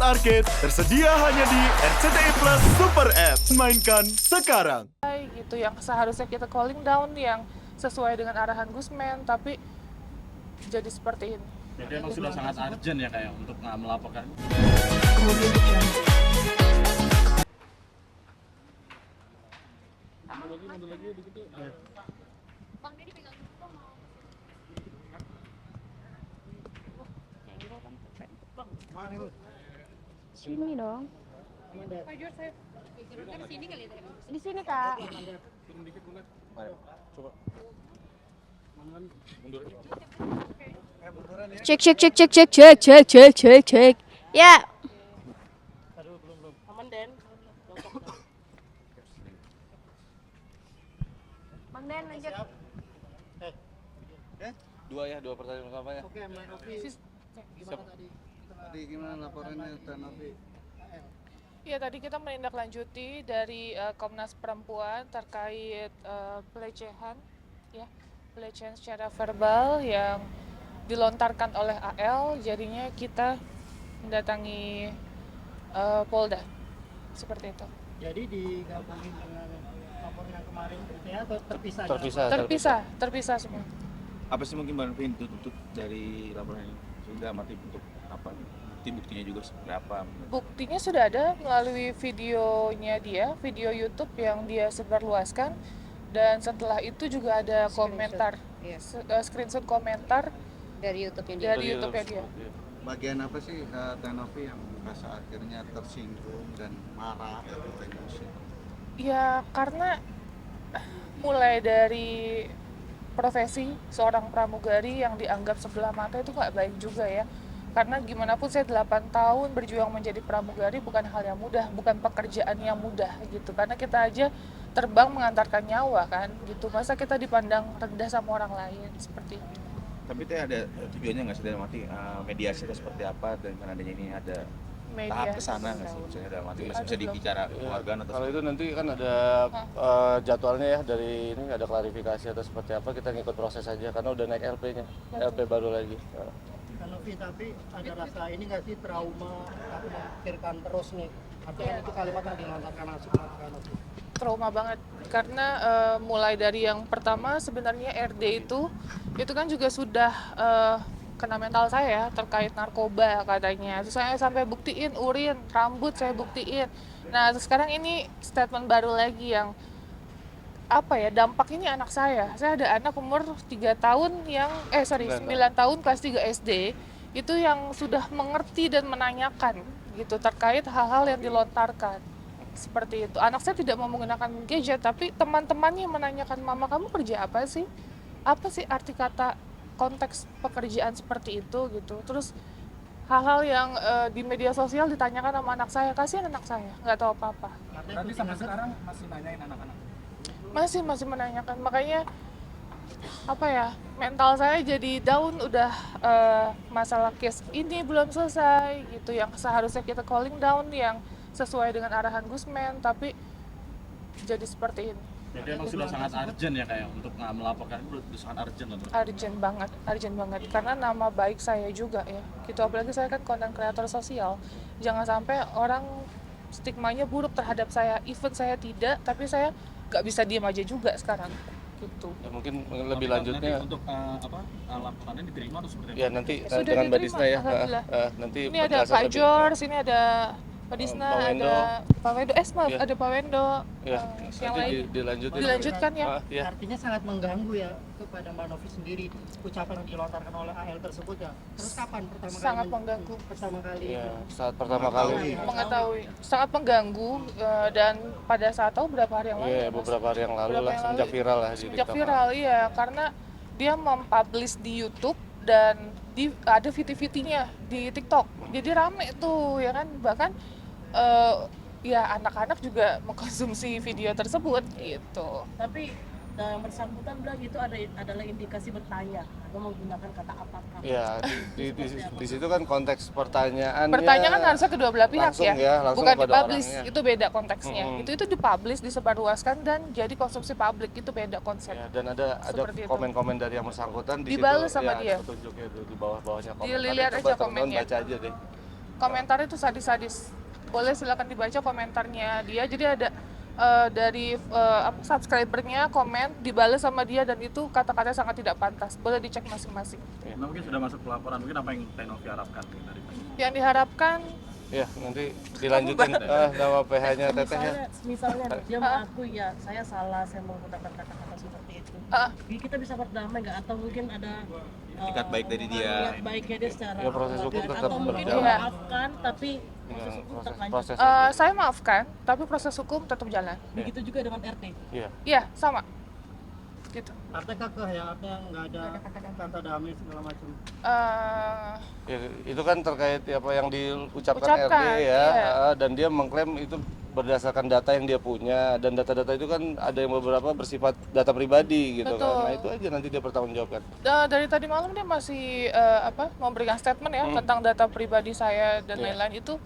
Arcade tersedia hanya di RCTI Plus Super App. Mainkan sekarang. Gitu yang seharusnya kita calling down yang sesuai dengan arahan Gusmen, tapi jadi seperti ini. Jadi emang sudah sangat urgent ya kayak untuk melaporkan. Sini dong. Di sini kak. Cek cek cek cek cek cek cek cek cek cek. Ya. Aman Den. Bang Den lanjut. Dua pertanyaan pertama ya. Oke, Mbak Novi. Gimana tadi? Tadi gimana laporannya Mbak Novi? Ya, tadi kita menindaklanjuti dari Komnas Perempuan terkait pelecehan, ya, pelecehan secara verbal yang dilontarkan oleh AL. Jadinya kita mendatangi Polda, seperti itu. Jadi digabungin dengan laporan yang kemarin gitu ya, atau terpisah? Terpisah semua. Apa sih mungkin Mbak Novi tuntut dari laporan ini? Sudah mati untuk apa? Buktinya juga seperti apa? Buktinya sudah ada melalui videonya dia, video YouTube yang dia sebarluaskan, dan setelah itu juga ada komentar, screenshot komentar Dari YouTube-nya dari YouTube-nya dia. Bagian apa sih Teh Novi yang merasa akhirnya tersinggung dan marah atau emosi? Ya karena mulai dari profesi seorang pramugari yang dianggap sebelah mata itu nggak baik juga ya. Karena gimana pun saya 8 tahun berjuang menjadi pramugari bukan hal yang mudah, bukan pekerjaan yang mudah gitu. Karena kita aja terbang mengantarkan nyawa kan gitu. Masa kita dipandang rendah sama orang lain seperti itu. Tapi itu ada tujuannya nggak sih dalam arti mediasi atau seperti apa dengan adanya ini ada tahap Media. kesana nggak sih? Misalnya dalam arti bisa dibicara keluarga atau Kalau itu nanti kan ada jadwalnya ya, dari ini ada klarifikasi atau seperti apa, kita ngikut proses aja karena udah naik LP-nya, LP baru lagi. Teh Novi, tapi ada rasa ini nggak sih trauma aku memikirkan terus nih? Artinya itu kalimat yang dilontarkan langsung ke Teh Novi. Trauma banget karena mulai dari yang pertama sebenarnya RD itu kan juga sudah kena mental saya ya, terkait narkoba katanya. Terus saya sampai buktiin urin, rambut saya buktiin. Nah, sekarang ini statement baru lagi yang apa ya, dampak ini anak saya. Saya ada anak umur 3 tahun yang 9 tahun kelas 3 SD itu yang sudah mengerti dan menanyakan gitu terkait hal-hal yang dilontarkan. Seperti itu. Anak saya tidak mau menggunakan gadget, tapi teman-temannya menanyakan, "Mama, kamu kerja apa sih? Apa sih arti kata konteks pekerjaan seperti itu?" gitu. Terus hal-hal yang di media sosial ditanyakan sama anak saya, kasihan anak saya, nggak tahu apa-apa. Berarti sampai sekarang masih nanyain anak-anak? Masih menanyakan, makanya apa ya, mental saya jadi down. Udah masalah case ini belum selesai gitu, yang seharusnya kita calling down yang sesuai dengan arahan Gusmen, tapi jadi seperti ini. Jadi emang sudah sangat urgent ya kayak untuk melaporkan itu udah sangat urgent loh. Urgent banget karena nama baik saya juga ya gitu, apalagi saya kan content creator sosial. Jangan sampai orang stigmanya buruk terhadap saya, even saya tidak, tapi saya nggak bisa diam aja juga sekarang gitu. Ya, mungkin lebih lanjutnya Nanti untuk laporannya diterima atau seperti apa? ya nanti Sudah dengan Mbak diterima, Disna ya, alhamdulillah. nanti Ini ada penjelasan Pak lebih- George, ini ada Pak Disna, Pak Wendo. ada Pak Wendo, Iya. ada Pak Wendo, ya, yang nanti lain dilanjutkan ya. Ya. Artinya sangat mengganggu ya kepada Mbak Novi sendiri ucapan yang dilontarkan oleh AL tersebut ya. Terus kapan pertama kali Sangat mengganggu. Pertama kali Ya, saat pertama kali. Mengetahui sangat mengganggu, dan pada saat tahu berapa hari yang lalu Iya, ya, Mas? beberapa hari yang lalu Beberapa lah, yang semenjak lalu. viral lah di Sejak TikTok. viral, iya, karena dia mempublish di YouTube dan ada VT-VT-nya di TikTok. Jadi rame tuh ya kan, bahkan ya anak-anak juga mengkonsumsi video tersebut gitu. Tapi yang bersangkutan bilang itu adalah indikasi bertanya atau menggunakan kata apakah. Ya, di situ kan konteks pertanyaannya. Pertanyaan harusnya kedua belah pihak langsung ya, langsung bukan kepada dipublish. orangnya. Itu beda konteksnya. Mm-mm. Itu dipublish, disebarluaskan dan jadi konsumsi publik, itu beda konsep. Ya, dan ada Seperti itu. komen-komen dari yang bersangkutan di Dibalas situ, sama ya, dia. ada petunjuknya di bawah-bawahnya komen. Dilihat Coba aja teman-teman komennya. baca aja deh. komentarnya itu sadis-sadis. Boleh silakan dibaca komentarnya dia. Jadi ada dari subscribernya komen dibalas sama dia dan itu kata-katanya sangat tidak pantas. Boleh dicek masing-masing. Nah, mungkin sudah masuk pelaporan, mungkin apa yang Tenovi harapkan dari Yang diharapkan Ya, nanti dilanjutin nama PH-nya Teteh ya. Misalnya dia mengakui ya saya salah, saya menggunakan kata-kata seperti itu. Kita bisa berdamai nggak? Atau mungkin ada Etikat baik dari dia. niat baiknya dia secara Ya, proses hukum dan- tetap atau mungkin dia berjalan. memaafkan tapi proses hukum tetap lanjut. Proses. saya maafkan, tapi proses hukum tetap jalan. Begitu juga dengan RT. Iya. Iya, sama. Gitu. Artinya kekeh ya, artinya nggak ada kata damai segala macam. Ya, itu kan terkait apa yang diucapkan Ucapkan, RT ya, iya. dan dia mengklaim itu berdasarkan data yang dia punya, dan data-data itu kan ada yang beberapa bersifat data pribadi gitu Betul. kan. Nah itu aja nanti dia pertanggungjawabkan. Dari tadi malam dia masih memberikan statement ya tentang data pribadi saya dan lain-lain itu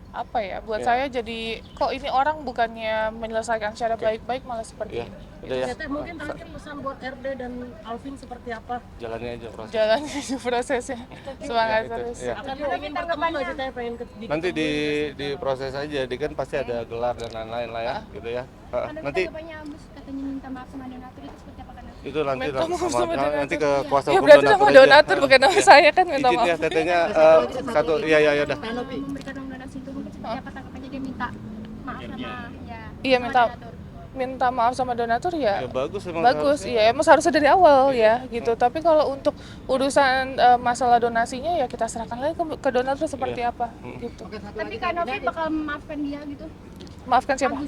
apa ya buat saya jadi kok ini orang bukannya menyelesaikan secara baik-baik malah seperti Iya. ini. Udah ya. Teteh mungkin terakhir pesan buat RD dan Alvin seperti apa? Jalannya aja proses. Jalan prosesnya semangat itu, terus. ya. Akan ingin bertemu nggak sih Teh? Pengen Nanti di proses aja, dia kan pasti ada gelar dan lain-lain lah ya, gitu ya. Nanti Tanggapannya Agus katanya minta maaf sama donatur itu seperti apa kan? itu nanti Minta maaf sama donatur. nanti ke kuasa Ya hukum berarti nama aja. donatur bukan nama Ya. saya kan minta Izin ya maaf. tetenya satu, iya udah. Memberikan uang donasi itu mungkin seperti apa tanggapannya dia minta maaf sama ya. Iya sama minta donatur. maaf sama donatur ya. Ya bagus emang. Bagus, harusnya. iya emang seharusnya dari awal ya gitu. Tapi kalau untuk urusan masalah donasinya ya kita serahkan lagi ke donatur seperti apa gitu. Tapi Kak Novi bakal memaafkan dia gitu. Maafkan siapa?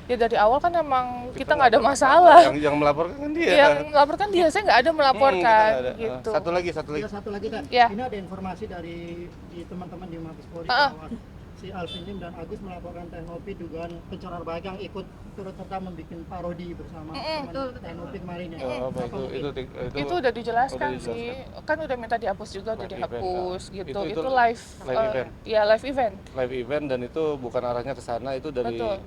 Ya dari awal kan emang kita nggak ada masalah. Yang melaporkan kan dia. Yang melaporkan dia, saya nggak ada melaporkan Kita nggak ada. gitu. Satu lagi. Ya, satu lagi kan, Ya. ini ada informasi dari teman-teman di Mabes Polri bahwa si Alvin Lim dan Agus melaporkan Tenovi dugaan pencemaran baik yang ikut turut serta membuat parodi bersama teman Tenovi kemarin ya. Oh, baik, Itu udah dijelaskan udah sih, kan udah minta dihapus juga, udah Live dihapus event, gitu. Itu Itu live event. ya live event. live event dan itu bukan arahnya ke sana, itu dari Betul.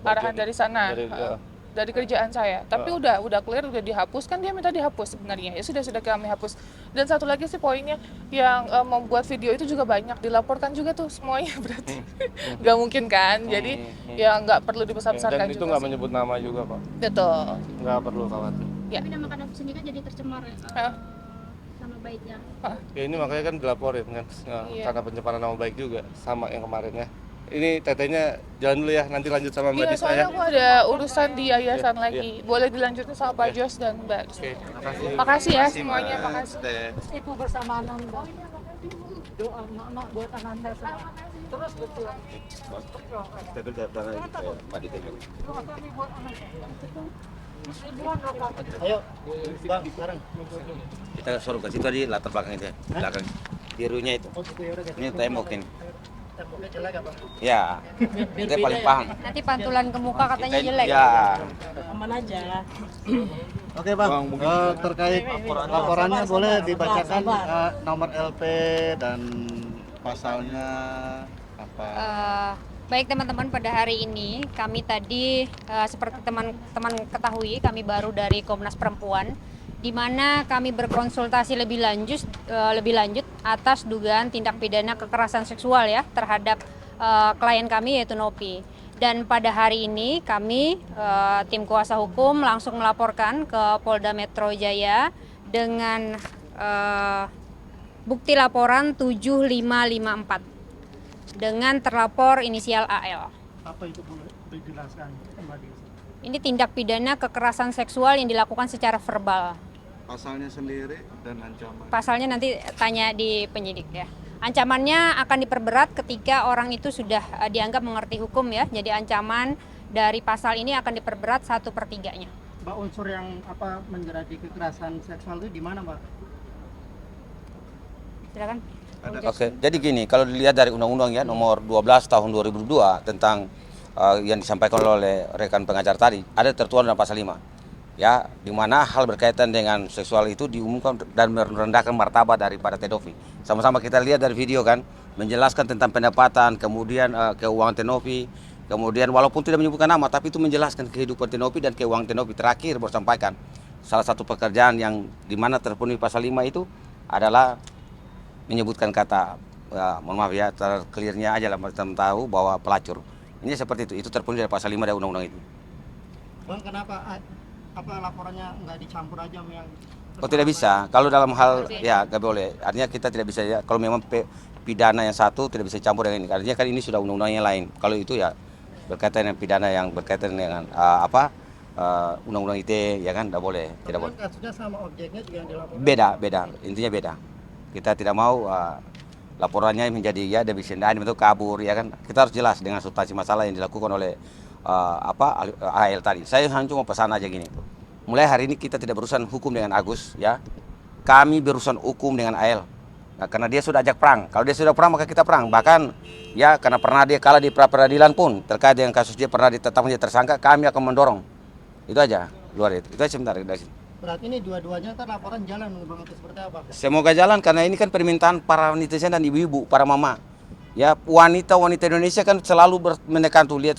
bagian- Arahan dari sana. dari- Dari kerjaan saya. Tapi udah clear, udah dihapus kan dia minta dihapus sebenarnya. Ya sudah kami hapus. Dan satu lagi sih poinnya yang membuat video itu juga banyak dilaporkan juga tuh semuanya berarti. Nggak mungkin kan. Jadi ya nggak perlu dan dibesar-besarkan itu juga. nggak sih. menyebut nama juga kok, Betul. nggak perlu khawatir. Ya. Tapi nama Kak Novi sendiri kan jadi tercemar ya. Hah? Nama baiknya. Ya ini makanya kan dilaporin kan, Iya. karena pencemaran nama baik juga sama yang kemarin ya. Ini tetenya jalan dulu ya, nanti lanjut sama Mbak Iya, Disa ya. soalnya aku ada urusan di yayasan lagi. Boleh dilanjutin sama Pak Jos dan Mbak. Oke, makasih. Makasih ya semuanya, makasih. Ibu bersama Ananda. Doa anak buat Ananda. Terus betul. Ayo, Bang, sekarang. Kita suruh ke situ tadi latar belakang itu ya, belakang birunya itu. Oh, gitu ya udah. Ini tembok ini. Temboknya jelek apa? Ya, kita paling paham. Nanti pantulan ke muka katanya Kita- jelek. Ya, Aman aja. Oke Bang, terkait laporannya boleh dibacakan nomor LP dan pasalnya apa? Baik teman-teman, pada hari ini kami tadi seperti teman-teman ketahui, kami baru dari Komnas Perempuan, di mana kami berkonsultasi lebih lanjut atas dugaan tindak pidana kekerasan seksual ya terhadap klien kami yaitu Nopi. Dan pada hari ini kami tim kuasa hukum langsung melaporkan ke Polda Metro Jaya dengan bukti laporan 7554 dengan terlapor inisial AL. Apa itu boleh dijelaskan kembali? Ini tindak pidana kekerasan seksual yang dilakukan secara verbal. Pasalnya sendiri dan ancaman. Pasalnya nanti tanya di penyidik ya. Ancamannya akan diperberat ketika orang itu sudah dianggap mengerti hukum ya. Jadi ancaman dari pasal ini akan diperberat 1/3-nya. Mbak, unsur yang menjadi kekerasan seksual itu di mana, Mbak? Silakan. oke. Jadi gini, kalau dilihat dari undang-undang ya nomor 12 tahun 2002 tentang yang disampaikan oleh rekan pengajar tadi, ada tertuang dalam pasal 5. Ya, di mana hal berkaitan dengan seksual itu diumumkan dan merendahkan martabat daripada Tenovi. Sama-sama kita lihat dari video kan, menjelaskan tentang pendapatan, kemudian keuangan Tenovi, kemudian walaupun tidak menyebutkan nama, tapi itu menjelaskan kehidupan Tenovi dan keuangan Tenovi. Terakhir baru sampaikan salah satu pekerjaan yang di mana terpenuhi pasal 5 itu adalah menyebutkan kata ya, mohon maaf ya, terclearnya aja lah teman tahu bahwa pelacur. Ini seperti itu terpenuhi dari pasal 5 dari undang-undang itu. Bang, kenapa laporannya nggak dicampur aja sama yang Oh tidak bisa, kalau dalam hal ya nggak boleh. Artinya kita tidak bisa ya, kalau memang pidana yang satu tidak bisa campur dengan ini. Artinya kan ini sudah undang-undang yang lain. Kalau itu ya berkaitan dengan pidana yang berkaitan dengan undang-undang ITE ya kan, tidak boleh, tidak boleh. kasusnya sama objeknya juga yang dilaporkan. Beda, intinya beda. Kita tidak mau laporannya menjadi ya debisendan bentuk kabur ya kan. Kita harus jelas dengan substansi masalah yang dilakukan oleh AL tadi. Saya hanya cuma pesan aja gini. Mulai hari ini kita tidak berurusan hukum dengan Agus ya. Kami berurusan hukum dengan AL. Nah, karena dia sudah ajak perang. Kalau dia sudah perang maka kita perang. Bahkan ya karena pernah dia kalah di pra peradilan pun terkait dengan kasus dia pernah ditetapkan menjadi tersangka, kami akan mendorong. Itu aja. Luar itu. Itu aja sebentar dari sini. Berarti ini dua-duanya kan laporan jalan Bang, atau seperti apa? Semoga jalan karena ini kan permintaan para netizen dan ibu-ibu, para mama. Ya, wanita-wanita Indonesia kan selalu menekan tuh, lihat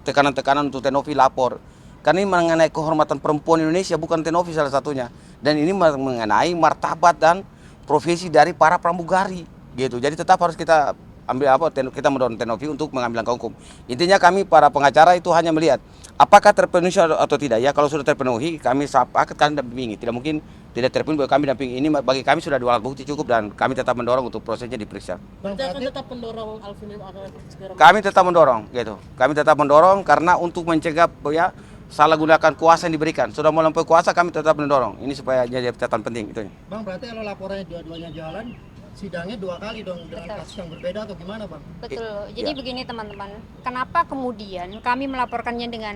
tekanan-tekanan untuk Tenovi lapor. Karena ini mengenai kehormatan perempuan Indonesia, bukan Tenovi salah satunya. Dan ini mengenai martabat dan profesi dari para pramugari gitu. Jadi tetap harus kita ambil kita mendorong Tenovi untuk mengambil langkah hukum. Intinya kami para pengacara itu hanya melihat apakah terpenuhi atau tidak. Ya kalau sudah terpenuhi kami sepakat kami dampingi. Tidak mungkin tidak terpenuhi kami dampingi. Ini bagi kami sudah dua alat bukti cukup dan kami tetap mendorong untuk prosesnya diperiksa. Berarti akan tetap mendorong Alvin akan segera. Kami tetap mendorong gitu. Kami tetap mendorong karena untuk mencegah ya salah gunakan kuasa yang diberikan. Sudah melampaui kuasa kami tetap mendorong. Ini supaya jadi catatan penting itu. Bang, berarti kalau laporannya dua-duanya jalan, sidangnya 2 kali dong dengan kasus yang berbeda atau gimana, Bang? Betul. Jadi begini teman-teman, kenapa kemudian kami melaporkannya dengan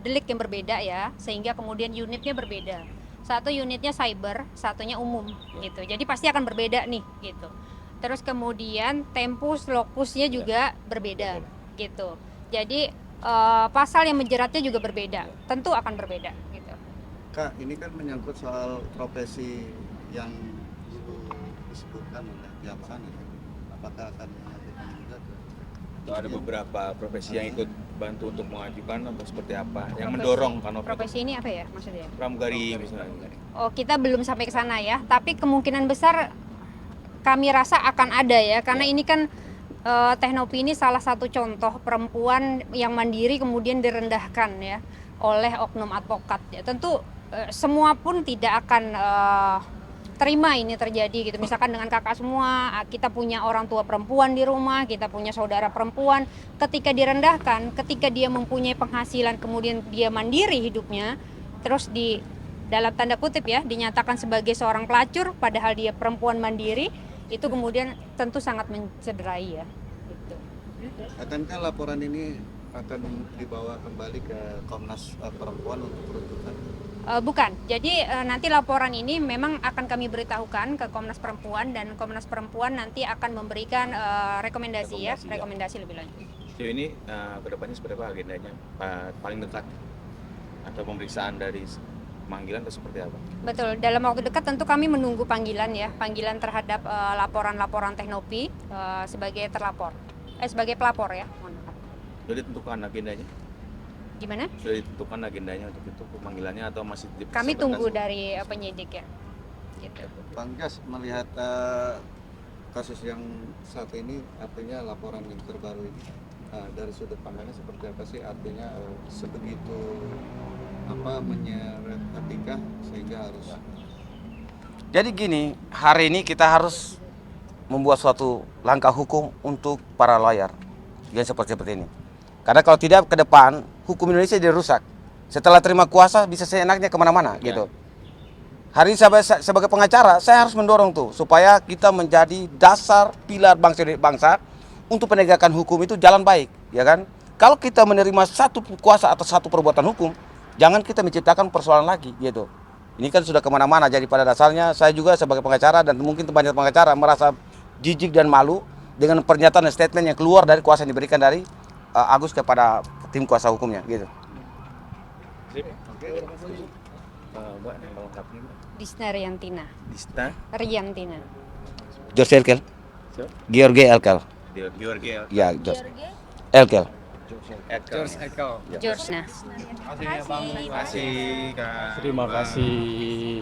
delik yang berbeda ya, sehingga kemudian unitnya berbeda. Satu unitnya cyber, satunya umum gitu. Jadi pasti akan berbeda nih gitu. Terus kemudian tempus lokusnya juga berbeda gitu. Jadi pasal yang menjeratnya juga berbeda. Tentu akan berbeda gitu. Kak, ini kan menyangkut soal profesi yang dulu disebutkan oleh pihak sana. Apakah akan mengajukan juga ke? Ada beberapa profesi yang ikut bantu untuk mengajukan atau seperti apa? Yang mendorong kan? Profesi ini apa ya maksudnya? Pramugari misalnya. Oh, kita belum sampai ke sana ya. Tapi kemungkinan besar kami rasa akan ada ya, karena ini kan Teknopi ini salah satu contoh perempuan yang mandiri kemudian direndahkan ya oleh oknum advokat ya. Tentu semua pun tidak akan terima ini terjadi gitu. Misalkan dengan kakak semua, kita punya orang tua perempuan di rumah, kita punya saudara perempuan, ketika direndahkan, ketika dia mempunyai penghasilan kemudian dia mandiri hidupnya, terus di dalam tanda kutip ya dinyatakan sebagai seorang pelacur padahal dia perempuan mandiri, itu kemudian tentu sangat mencederai ya. Gitu. Akankah laporan ini akan dibawa kembali ke Komnas Perempuan untuk peruntukan? Bukan, jadi nanti laporan ini memang akan kami beritahukan ke Komnas Perempuan dan Komnas Perempuan nanti akan memberikan rekomendasi lebih lanjut. Jadi ini kedepannya seperti apa agendanya? Paling dekat atau pemeriksaan dari panggilan atau seperti apa? Betul, dalam waktu dekat tentu kami menunggu panggilan ya, panggilan terhadap laporan-laporan Teknopi sebagai sebagai pelapor ya. Sudah ditentukan agendanya? Gimana? Sudah ditentukan agendanya untuk itu panggilannya atau masih Kami tunggu dari penyidik ya. Gitu. Bang Gas, melihat kasus yang saat ini, artinya laporan yang terbaru ini, dari sudut pandangnya seperti apa sih? Artinya sebegitu menyeret etika sehingga harus. Jadi gini, hari ini kita harus membuat suatu langkah hukum untuk para lawyer yang seperti ini. Karena kalau tidak ke depan hukum Indonesia dirusak. Setelah terima kuasa bisa seenaknya kemana-mana gitu. Hari ini sebagai pengacara saya harus mendorong tuh supaya kita menjadi dasar pilar bangsa untuk penegakan hukum itu jalan baik, ya kan? Kalau kita menerima satu kuasa atau satu perbuatan hukum, jangan kita menciptakan persoalan lagi gitu. Ini kan sudah kemana-mana, jadi pada dasarnya saya juga sebagai pengacara dan mungkin banyak pengacara merasa jijik dan malu dengan pernyataan dan statement yang keluar dari kuasa yang diberikan dari Agus kepada tim kuasa hukumnya gitu. Mbak, nama lengkapnya Mbak? Disna Riantina. Dista? Riantina. George Elkel. George Elkel. George. Ya, George. Elkel. George Eko. George nah. Terima kasih Kak. Terima kasih.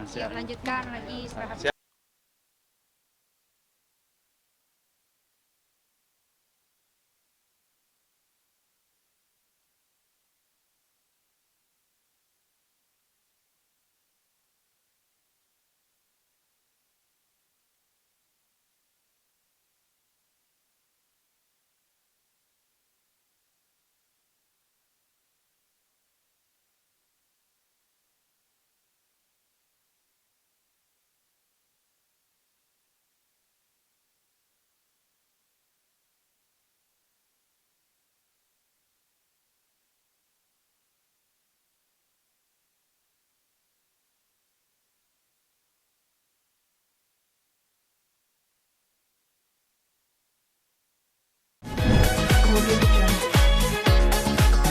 Yuk lanjutkan lagi istirahat.